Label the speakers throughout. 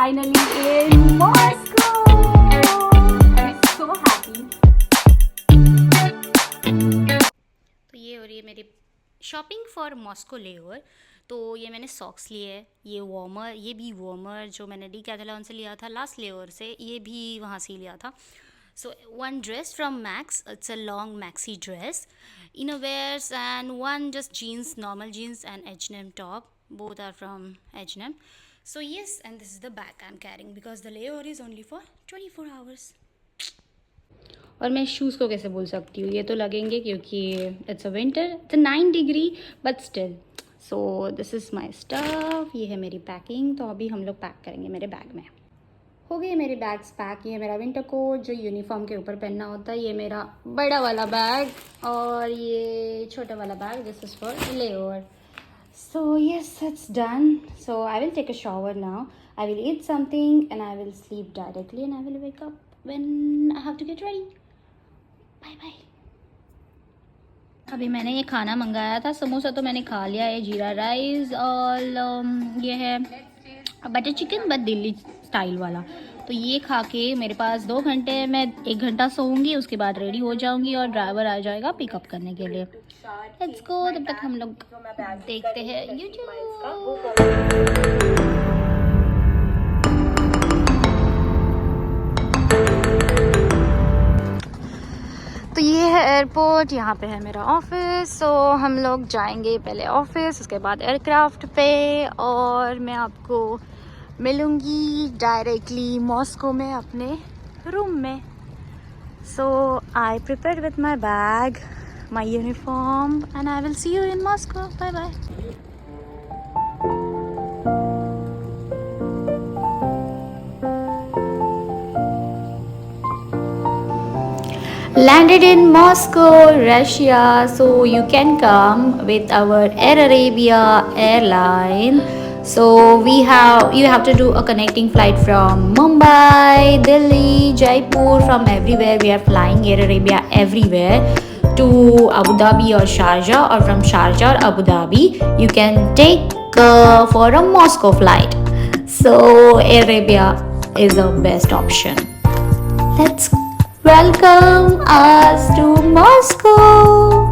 Speaker 1: finally in Moscow. I'm so happy.
Speaker 2: तो ये हो रही है मेरी शॉपिंग फॉर मॉस्को लेओवर। तो ये मैंने सॉक्स लिए है, ये वार्मर, ये भी वार्मर जो मैंने डीकैथलॉन से लिया था लास्ट लेओवर से, ये भी वहाँ से लिया था। So one dress from Max, it's a long maxi dress, innerwears and one just jeans, normal jeans and H&M top, both are from H&M. So yes, and this is the bag I'm carrying because the layover is only for 24 hours. और मैं shoes को कैसे बोल सकती हूँ, ये तो लगेंगे क्योंकि it's a winter, it's 9 degree but still. So this is my stuff, ये है मेरी पैकिंग। तो अभी हम लोग पैक करेंगे मेरे बैग में। हो गए मेरे बैग्स पैक। ये मेरा विंटर कोट जो यूनिफॉर्म के ऊपर पहनना होता है, ये मेरा बड़ा वाला बैग, और ये छोटा वाला bag this is for layover. So yes, it's done. So I will take a shower now. I will eat something and I will sleep directly and I will wake up when I have to get ready. Bye bye. अभी मैंने ये खाना मंगाया था, समोसा तो मैंने खा लिया है, जीरा राइस और ये है butter chicken but Delhi style वाला। तो ये खा के मेरे पास 2 घंटे, मैं 1 घंटा सोऊंगी, उसके बाद रेडी हो जाऊंगी और ड्राइवर आ जाएगा पिकअप करने के लिए। लेट्स गो, तब तक हम लोग देखते हैं यूट्यूब। तो ये है एयरपोर्ट, यहाँ पे है मेरा ऑफिस। सो हम लोग जाएंगे पहले ऑफिस, उसके बाद एयरक्राफ्ट पे, और मैं आपको मिलूँगी डायरेक्टली मॉस्को में अपने रूम में। So I prepared with my bag, my uniform, and I will see you in Moscow. Bye bye. Landed in Moscow, Russia. So you can come with our Air Arabia airline. So you have to do a connecting flight from Mumbai, Delhi, Jaipur, from everywhere. We are flying Air Arabia everywhere to Abu Dhabi or Sharjah, or from Sharjah or Abu Dhabi you can take for a Moscow flight. So Air Arabia is the best option. Let's welcome us to Moscow.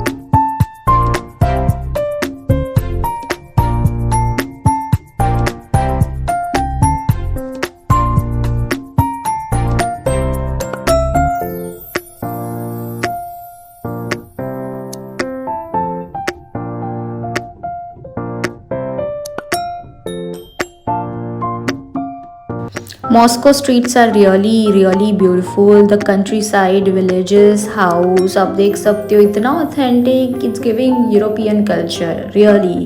Speaker 2: Moscow streets are really beautiful. The countryside, villages, house, आप देख सकते हो, इतना authentic, it's giving European culture, really.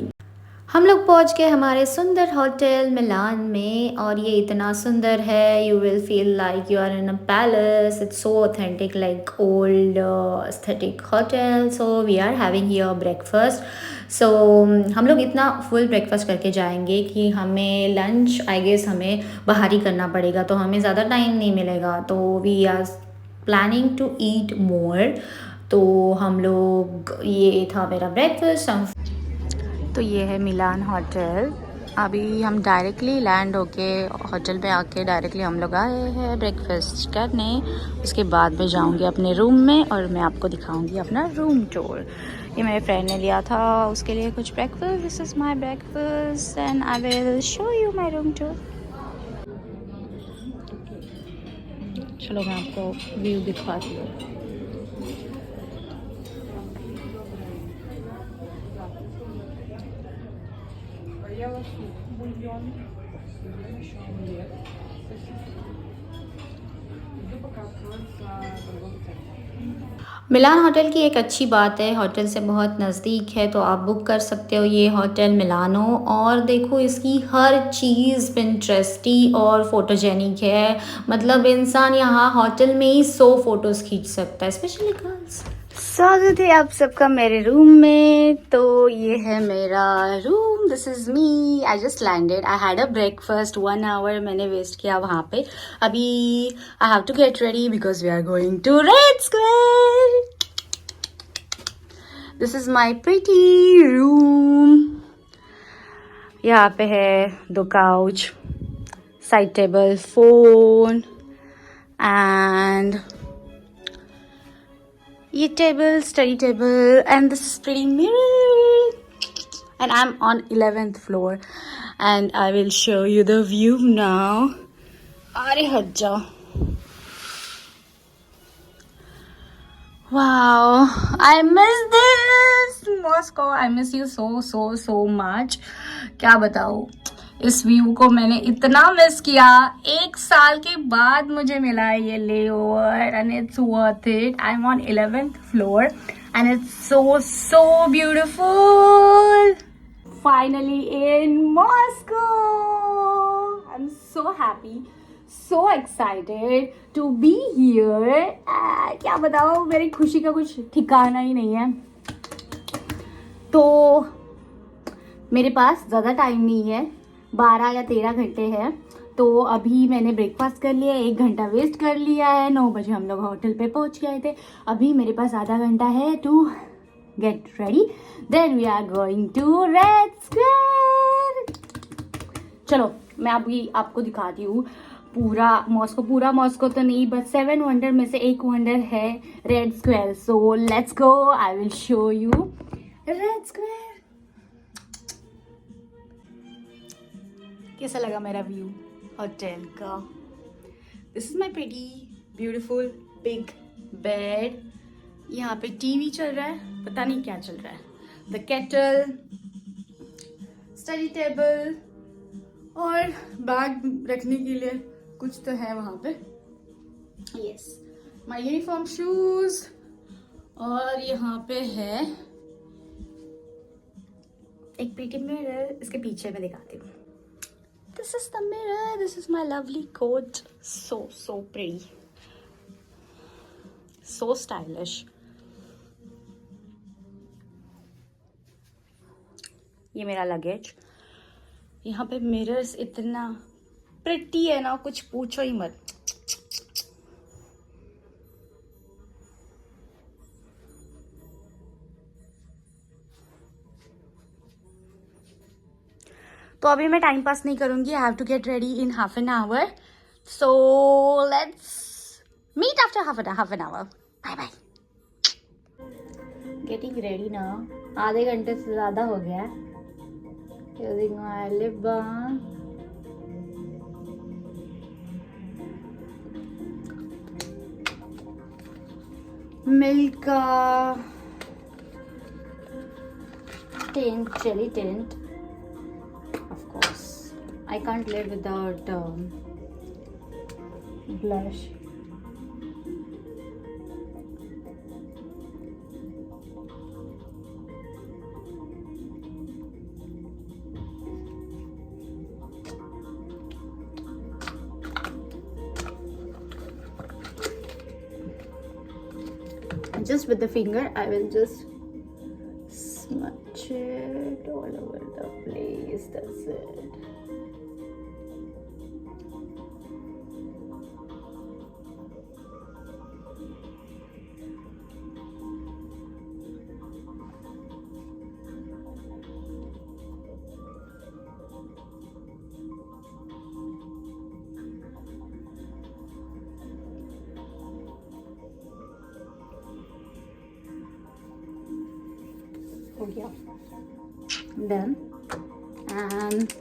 Speaker 2: हम लोग पहुंच गए हमारे सुंदर होटल मिलान में, और ये इतना सुंदर है, you will feel like you are in a palace. It's so authentic, like old aesthetic hotel. So we are having here breakfast. So हम लोग इतना फुल ब्रेकफास्ट करके जाएंगे कि हमें लंच आई गेस हमें बाहर ही करना पड़ेगा, तो हमें ज़्यादा टाइम नहीं मिलेगा। तो we are planning to eat more. तो हम लोग, ये था मेरा ब्रेकफास्ट। तो ये है मिलान होटल। अभी हम डायरेक्टली लैंड होके होटल पे आके डायरेक्टली हम लोग आए हैं ब्रेकफास्ट करने। उसके बाद मैं जाऊंगी अपने रूम में और मैं आपको दिखाऊंगी अपना रूम टूर। ये मेरे फ्रेंड ने लिया था उसके लिए कुछ breakfast. This is my breakfast and I will show you my room tour. चलो मैं आपको व्यू दिखाती हूँ। मिलान होटल की एक अच्छी बात है, होटल से बहुत नज़दीक है, तो आप बुक कर सकते हो ये होटल मिलानो। और देखो इसकी हर चीज़ पिंटरेस्टी और फोटोजेनिक है, मतलब इंसान यहाँ होटल में ही 100 फ़ोटोज़ खींच सकता है, स्पेशली गर्ल्स। स्वागत है आप सबका मेरे रूम में। तो ये है मेरा room, this is me. I just landed, I had a breakfast, 1 hour मैंने वेस्ट किया वहाँ पे। अभी I have to get ready because we are going to Red Square. This is my pretty room. यहाँ पे है 2 couch, side table, phone, and eat table, study table, and this is pretty mirror. And I'm on 11th floor, and I will show you the view now. Are हट जाओ. Wow, I miss this Moscow. I miss you so much. क्या बताऊँ, इस view को मैंने इतना miss किया. 1 साल के बाद मुझे मिला है ये layover, and it's worth it. I'm on 11th floor and it's so beautiful. Finally in Moscow. I'm so happy, so excited to be here. क्या बताओ, मेरी खुशी का कुछ ठिकाना ही नहीं है. तो मेरे पास ज़्यादा टाइम नहीं है, 12 या 13 घंटे हैं. तो अभी मैंने ब्रेकफास्ट कर लिया, 1 घंटा वेस्ट कर लिया है. 9 बजे हम लोग होटल पे पहुंच गए थे. अभी मेरे पास आधा घंटा है to get ready. Then we are going to Red Square. चलो मैं अभी आपको दिखाती हूँ पूरा मॉस्को तो नहीं, बट 7 वंडर में से एक वंडर है red square. So let's go, I will show you read square. कैसा लगा मेरा व्यू होटल का? This is my pretty beautiful big bed. यहाँ पे टीवी चल रहा है, पता नहीं क्या चल रहा है. द केटल, स्टडी टेबल और बैग रखने के लिए कुछ तो है वहाँ पे. Yes, my uniform shoes. और यहाँ पे है एक प्रिटी मिरर. इसके पीछे मैं दिखाती हूँ. This is the mirror. This is my lovely coat. So pretty, so stylish. ये मेरा लगेज. यहाँ पे मिरर्स इतना प्रिटी है ना, कुछ पूछो ही मत. तो अभी मैं टाइम पास नहीं करूंगी. I have to get ready in half an hour. So let's meet after half an hour. Bye bye. Getting ready ना, आधे घंटे से ज़्यादा हो गया. Using my lip balm. Milka tint, jelly tint. Of course, I can't live without blush. Just with the finger, I will just smudge it all over the place. That's it. हो गया done. And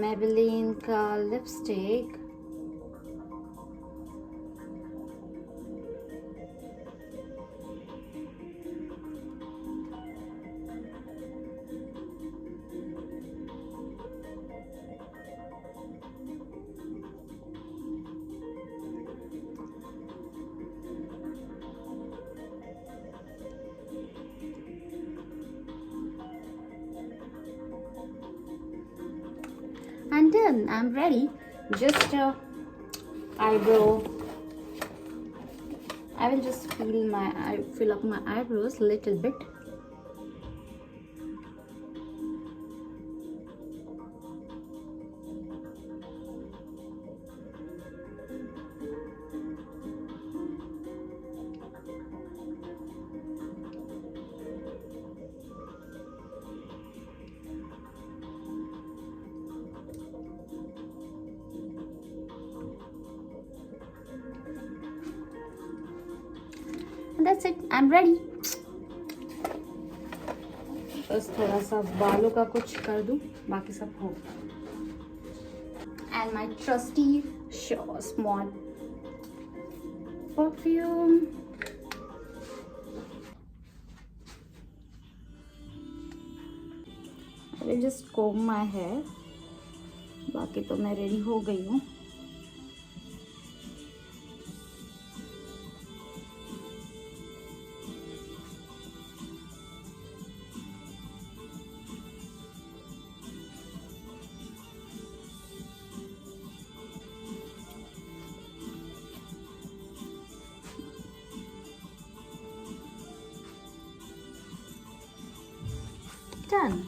Speaker 2: Maybelline का lipstick. And done. I'm ready. Just eyebrow. I will just fill up my eyebrows a little bit.
Speaker 1: That's it. I'm ready. बस थोड़ा सा बालों का कुछ कर दूं, बाकी सब हो. And my trusty small perfume. I will just comb my hair. बाकी तो मैं रेडी हो गई हूँ. Done.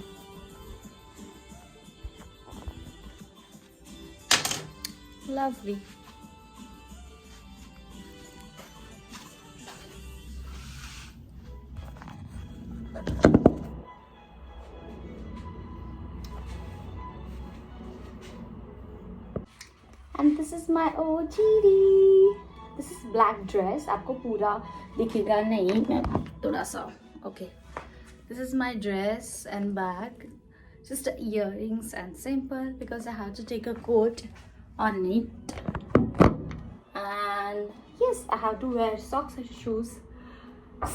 Speaker 1: Lovely. And this is my OOTD. This is black dress. आपको पूरा दिखेगा नहीं, मैं थोड़ा सा. Okay. This is my dress and bag. Just earrings and simple because I have to take a coat on it. And yes, I have to wear socks and shoes.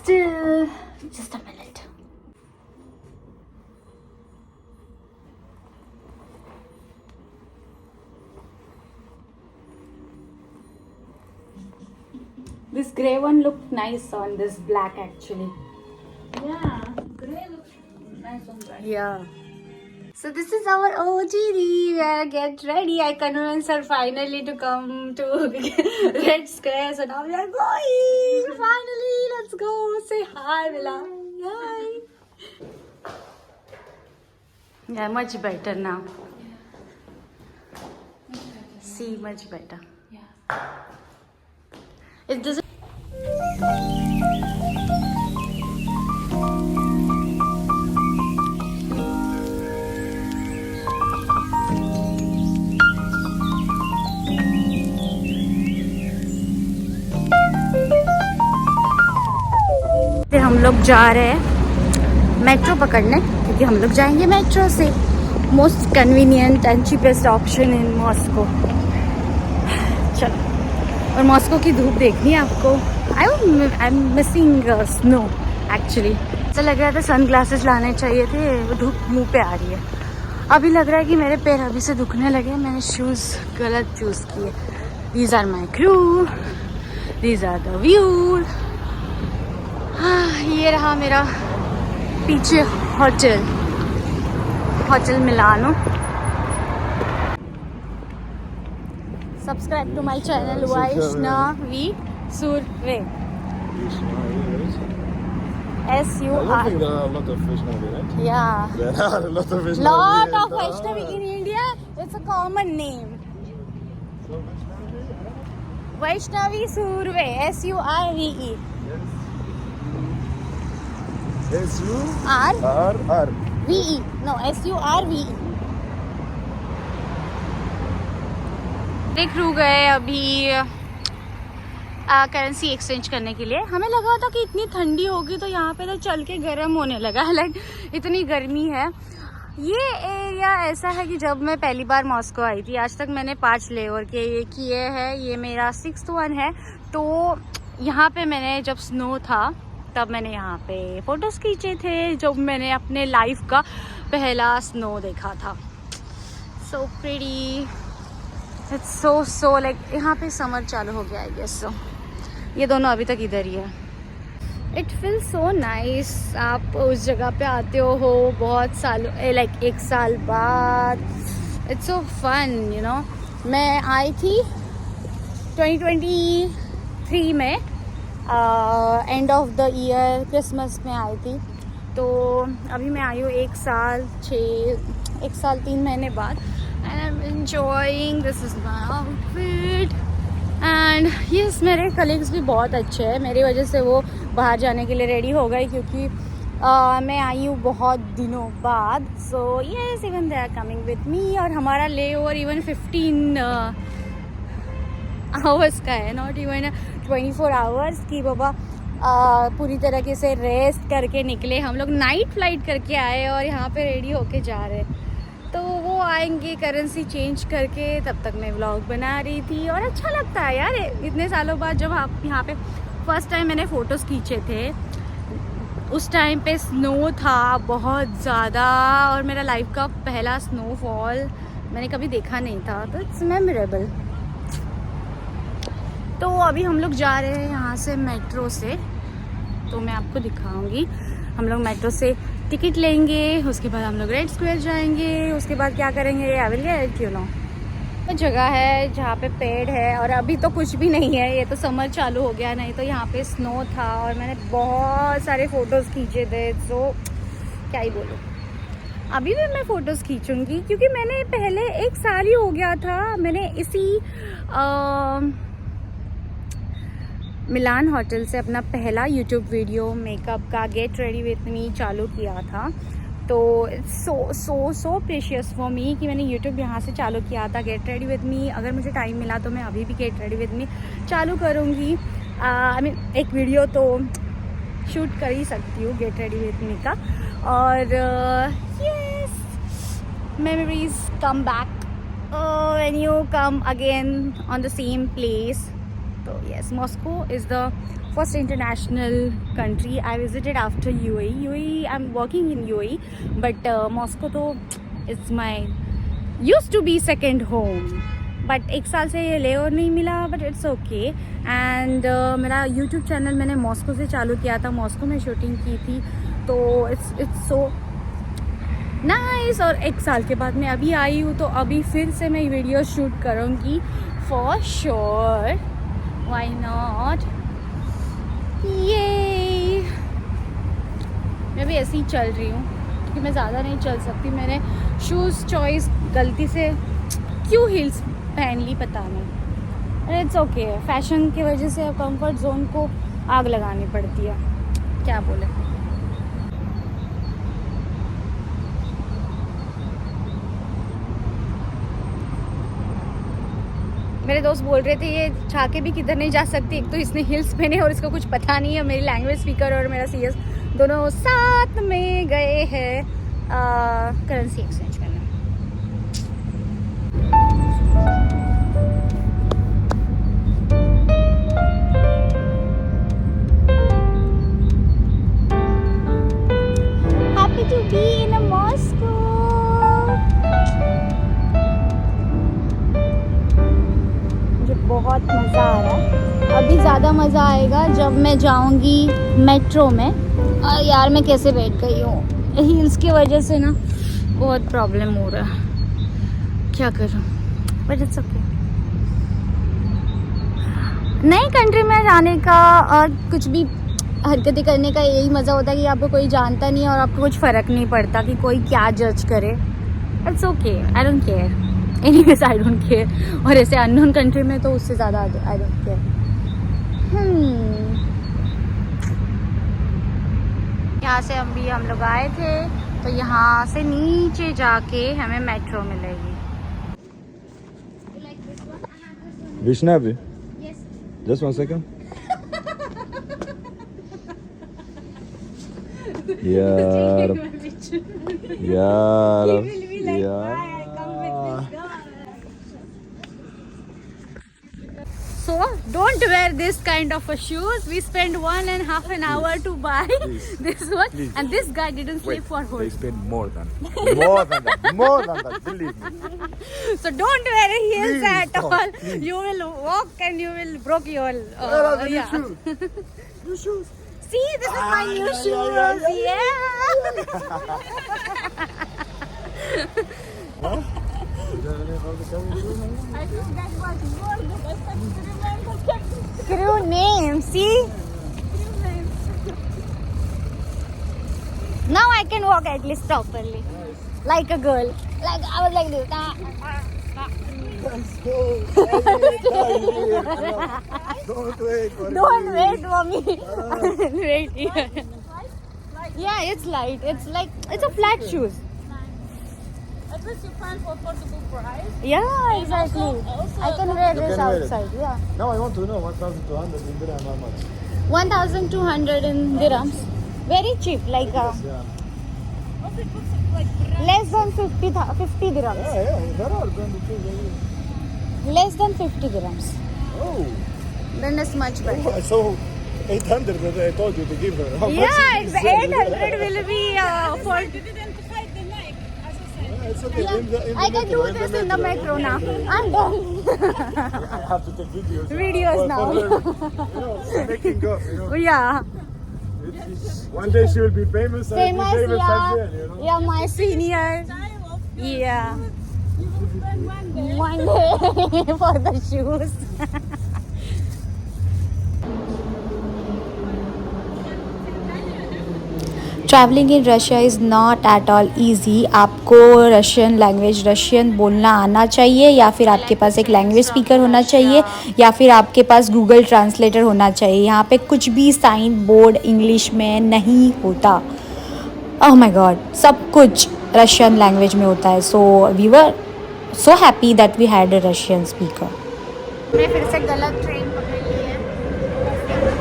Speaker 1: Still, just a minute. This grey one looked nice on this black actually. Yeah, grey looks nice on black. Yeah. So this is our OOTD. We are get ready. I convinced her finally to come to Red Square. So now we are going. Finally, let's go. Say hi, Mila. Hi. Yeah, much better now. See, much better. Yeah. It doesn't. हम लोग जा रहे हैं metro पकड़ने क्योंकि हम लोग जाएंगे मेट्रो से. Most convenient and cheapest option in Moscow. चलो. और मॉस्को की धूप देखनी है आपको. I am missing snow actually. ऐसा लग रहा था सन ग्लासेस लाने चाहिए थे, वो धूप मुंह पे आ रही है. अभी लग रहा है कि मेरे पैर अभी से दुखने लगे. मैंने शूज़ गलत चूज़ किए. These are my crew. These are the view. ये रहा मेरा पीछे hotel Milano. Subscribe to my channel Vaishnavi Surve. SUR.
Speaker 3: I think there are a lot of Vaishnavi, right?
Speaker 1: Yeah.
Speaker 3: There are a lot of Vaishnavi.
Speaker 1: Lot of
Speaker 3: and,
Speaker 1: Vaishnavi in India. It's a common name.
Speaker 3: So Vaishnavi?
Speaker 1: Vaishnavi Surve. SURVE.
Speaker 3: SURR.
Speaker 1: VE. No, SURVE. देख रू गए अभी currency exchange करने के लिए. हमें लगा था कि इतनी ठंडी होगी तो यहाँ पे तो चल के गर्म होने लगा. लाइक इतनी गर्मी है. ये एरिया ऐसा है कि जब मैं पहली बार मॉस्को आई थी, आज तक मैंने 5 लेवर के ये किए हैं. ये मेरा 6th वन है. तो यहाँ पे मैंने जब स्नो था तब मैंने यहाँ पे फ़ोटोज़ खींचे थे जब मैंने अपने लाइफ का पहला स्नो देखा था. So pretty. It's so like यहाँ पे समर चालू हो गया आई गेस. सो ये दोनों अभी तक इधर ही है. It feels so nice. आप उस जगह पे आते हो बहुत सालों लाइक 1 साल बाद. It's so fun you know. मैं आई थी 2023 में. End of the year Christmas में आई थी. तो अभी मैं आई हूँ 1 साल 3 महीने बाद. And I am enjoying. This is my outfit. And yes, मेरे कलीग्स भी बहुत अच्छे हैं. मेरी वजह से वो बाहर जाने के लिए रेडी हो गए क्योंकि मैं आई हूँ बहुत दिनों बाद. So yes, even they are coming with me. और हमारा ले ओवर इवन 15 आवर्स का है, नॉट इवन 24 आवर्स. कि बाबा पूरी तरीके से रेस्ट करके निकले हम लोग, नाइट फ्लाइट करके आए और यहाँ पे रेडी होके जा रहे। तो वो आएंगे करेंसी चेंज करके, तब तक मैं व्लॉग बना रही थी। और अच्छा लगता है यार इतने सालों बाद, जब आप यहाँ पे फर्स्ट टाइम मैंने फ़ोटोज़ खींचे थे उस टाइम पे स्नो था बहुत ज़्यादा, और मेरा लाइफ का पहला स्नोफॉल मैंने कभी देखा नहीं था, तो इट्स मेमोरेबल। तो अभी हम लोग जा रहे हैं यहाँ से मेट्रो से, तो मैं आपको दिखाऊंगी। हम लोग मेट्रो से टिकट लेंगे, उसके बाद हम लोग रेड स्क्वायर जाएंगे, उसके बाद क्या करेंगे I will let you know. जगह है जहाँ पे पेड़ है, और अभी तो कुछ भी नहीं है, ये तो समर चालू हो गया, नहीं तो यहाँ पे स्नो था और मैंने बहुत सारे फ़ोटोज़ खींचे थे। तो क्या ही बोलूँ, अभी भी मैं फ़ोटोज़ खींचूँगी क्योंकि मैंने पहले 1 साल ही हो गया था, मैंने इसी मिलान होटल से अपना पहला यूट्यूब वीडियो मेकअप का गेट रेडी विथ मी चालू किया था। तो it's so precious for me कि मैंने यूट्यूब यहाँ से चालू किया था, गेट रेडी विथ मी। अगर मुझे टाइम मिला तो मैं अभी भी गेट रेडी विथ मी चालू करूँगी। आई मीन एक वीडियो तो शूट कर ही सकती हूँ गेट रेडी विथ मी का। और yes, memories come back when you come again on the same place. So yes, Moscow is the first international country I visited after UAE. UAE, I'm working in UAE, but Moscow तो it's my used to be second home. But 1 साल से ये ले और नहीं मिला, but it's okay. And मेरा YouTube channel मैंने मॉस्को से चालू किया था, मॉस्को में शूटिंग की थी, तो it's so nice। और 1 साल के बाद मैं अभी आई हूँ, तो अभी फिर से मैं वीडियो शूट करूँगी for sure. Why not? ये मैं भी ऐसे ही चल रही हूँ क्योंकि मैं ज़्यादा नहीं चल सकती। मैंने शूज़ चॉइस गलती से क्यों हील्स पहन ली पता नहीं। इट्स ओके, फैशन की वजह से कंफर्ट जोन को आग लगानी पड़ती है, क्या बोले। मेरे दोस्त बोल रहे थे ये छाके भी किधर नहीं जा सकती, एक तो इसने हिल्स पहने और इसको कुछ पता नहीं है। मेरी लैंग्वेज स्पीकर और मेरा सीएस दोनों साथ में गए हैं करेंसी एक्सचेंज करने। Happy to be in Moscow. बहुत मज़ा आ रहा है। अभी ज़्यादा मज़ा आएगा जब मैं जाऊंगी मेट्रो में। और यार मैं कैसे बैठ गई हूँ, हील्स की वजह से ना बहुत प्रॉब्लम हो रहा है, क्या करूँ, बट इट्स ओके। नई कंट्री में जाने का और कुछ भी हरकतें करने का यही मज़ा होता है कि आपको कोई जानता नहीं है और आपको कुछ फ़र्क नहीं पड़ता कि कोई क्या जज करे। It's okay, I don't care, anyways I don't care. और ऐसे अननोन कंट्री में तो उससे ज़्यादा आई डोंट केयर। यहाँ से अभी हम लोग आए थे, तो यहाँ से नीचे जाके हमें मेट्रो मिलेगी।
Speaker 3: Vishnavi?
Speaker 1: Yes.
Speaker 3: Just 1 second. यार यार
Speaker 1: So don't wear this kind of a shoes. We spent 1.5 hour to buy this one,
Speaker 3: Please.
Speaker 1: and this guy didn't sleep for
Speaker 3: They
Speaker 1: whole.
Speaker 3: spend more than that, believe me.
Speaker 1: So don't wear heels
Speaker 3: Please
Speaker 1: at
Speaker 3: don't,
Speaker 1: all.
Speaker 3: please.
Speaker 1: You will walk and you will broke your.
Speaker 3: Where are the new
Speaker 1: yeah.
Speaker 3: shoes? New shoes.
Speaker 1: See, this is my new shoes. Yeah. I think that was more the best time to remember. Crew name, see? Now I can walk at least properly. Like a girl. Like I was like this.
Speaker 3: Let's go. Don't wait for
Speaker 1: Don't wait for me. Wait here. Yeah, it's light. It's like, it's a flat shoes.
Speaker 4: At least you find for affordable price.
Speaker 1: Yeah, exactly.
Speaker 4: Also
Speaker 1: I can wear
Speaker 3: You
Speaker 1: this
Speaker 3: can wear it.
Speaker 1: outside. Yeah.
Speaker 3: Now I want to know 1,200 in dirham how much?
Speaker 1: 1,200 in dirhams. Very cheap, like
Speaker 3: Yeah.
Speaker 4: Also, it looks like brand.
Speaker 1: less than 50 dirhams.
Speaker 3: Yeah, there are branded shoes.
Speaker 1: Less than 50 dirhams.
Speaker 3: Oh,
Speaker 1: Then it's much better.
Speaker 3: I saw 800 that I told you to give her. How much
Speaker 1: Yeah,
Speaker 3: is
Speaker 1: it's
Speaker 3: it?
Speaker 1: 800 will be for.
Speaker 4: I didn't hide the knife, as I said.
Speaker 3: Yeah, it's okay.
Speaker 1: Yeah,
Speaker 3: In the
Speaker 1: I can
Speaker 3: metro,
Speaker 1: do this in the metro now. I'm done.
Speaker 3: I have to take videos.
Speaker 1: Videos
Speaker 3: for
Speaker 1: now.
Speaker 3: making up.
Speaker 1: Yeah.
Speaker 3: One day she will be famous. I'll
Speaker 1: Famous,
Speaker 3: be famous
Speaker 1: yeah.
Speaker 3: as well, you know.
Speaker 1: Yeah, my senior.
Speaker 4: Time of
Speaker 1: Yeah.
Speaker 4: you will spend one day.
Speaker 1: One day for the shoes.
Speaker 2: Travelling in Russia is not at all easy. आपको Russian language Russian बोलना आना चाहिए, या फिर आपके पास एक language speaker होना चाहिए, या फिर आपके पास गूगल ट्रांसलेटर होना चाहिए। यहाँ पे कुछ भी साइन बोर्ड इंग्लिश में नहीं होता। ओह माय गॉड, सब कुछ रशियन लैंग्वेज में होता है। So we were so happy that we had a Russian speaker.
Speaker 1: मैं फिर से गलत ट्रेन पकड़ ली है।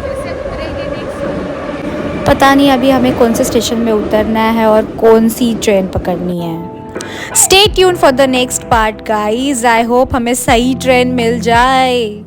Speaker 1: फिर से उतरेंगे next।
Speaker 2: पता नहीं अभी हमें कौन से स्टेशन में उतरना है और कौन सी ट्रेन पकड़नी है। Stay tune for the next part guys. I hope हमें सही ट्रेन मिल जाए।